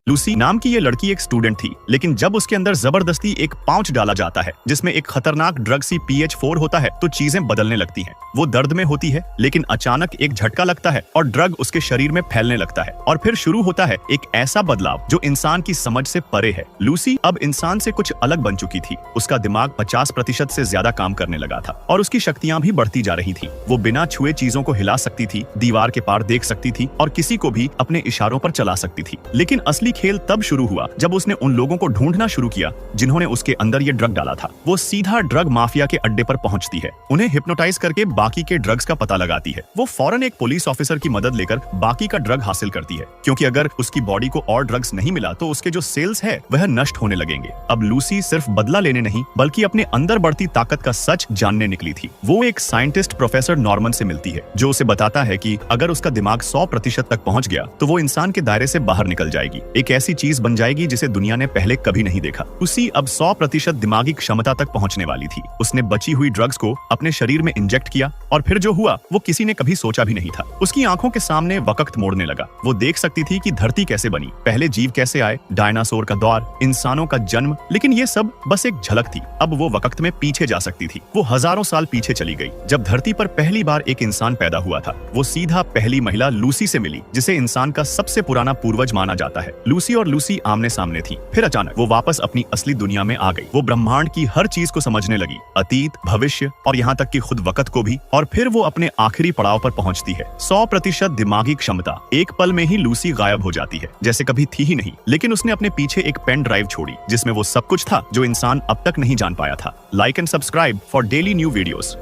Lucy नाम की ये लड़की एक स्टूडेंट थी, लेकिन जब उसके अंदर जबरदस्ती एक पाउच डाला जाता है जिसमें एक खतरनाक ड्रग सी PH4 होता है तो चीजें बदलने लगती हैं। वो दर्द में होती है, लेकिन अचानक एक झटका लगता है और ड्रग उसके शरीर में फैलने लगता है और फिर शुरू होता है एक ऐसा बदलाव जो इंसान की समझ से परे है। लूसी अब इंसान से कुछ अलग बन चुकी थी। उसका दिमाग 50% से ज्यादा काम करने लगा था और उसकी शक्तियां भी बढ़ती जा रही थी। वो बिना छुए चीजों को हिला सकती थी, दीवार के पार देख सकती थी और किसी को भी अपने इशारों पर चला सकती थी। लेकिन असली खेल तब शुरू हुआ जब उसने उन लोगों को ढूंढना शुरू किया जिन्होंने उसके अंदर ये ड्रग डाला था। वो सीधा ड्रग माफिया के अड्डे पर पहुंचती है, उन्हें हिप्नोटाइज करके बाकी के ड्रग्स का पता लगाती है। वो फौरन एक पुलिस ऑफिसर की मदद लेकर बाकी का ड्रग हासिल करती है, क्योंकि अगर उसकी बॉडी को और ड्रग्स नहीं मिला तो उसके जो सेल्स है वह नष्ट होने लगेंगे। अब लूसी सिर्फ बदला लेने नहीं बल्कि अपने अंदर बढ़ती ताकत का सच जानने निकली थी। वो एक साइंटिस्ट प्रोफेसर नॉर्मन से मिलती है जो उसे बताता है कि अगर उसका दिमाग 100% तक पहुंच गया तो वो इंसान के दायरे से बाहर निकल जाएगी, एक ऐसी चीज बन जाएगी जिसे दुनिया ने पहले कभी नहीं देखा। उसी अब 100% दिमागी क्षमता तक पहुंचने वाली थी। उसने बची हुई ड्रग्स को अपने शरीर में इंजेक्ट किया और फिर जो हुआ वो किसी ने कभी सोचा भी नहीं था। उसकी आंखों के सामने वक्त मोड़ने लगा। वो देख सकती थी कि धरती कैसे बनी, पहले जीव कैसे आए, डायनासोर का दौर, इंसानों का जन्म, लेकिन ये सब बस एक झलक थी। अब वो वक्त में पीछे जा सकती थी। वो हजारों साल पीछे चली गई जब धरती पर पहली बार एक इंसान पैदा हुआ था। वो सीधा पहली महिला लूसी से मिली जिसे इंसान का सबसे पुराना पूर्वज माना जाता है। लूसी और लूसी आमने सामने थी। फिर अचानक वो वापस अपनी असली दुनिया में आ गई। वो ब्रह्मांड की हर चीज को समझने लगी, अतीत, भविष्य और यहाँ तक कि खुद वक्त को भी। और फिर वो अपने आखिरी पड़ाव पर पहुंचती है। 100% दिमागी क्षमता। एक पल में ही लूसी गायब हो जाती है, जैसे कभी थी ही नहीं। लेकिन उसने अपने पीछे एक पेन ड्राइव छोड़ी जिसमें वो सब कुछ था जो इंसान अब तक नहीं जान पाया था। Like and subscribe for daily new videos.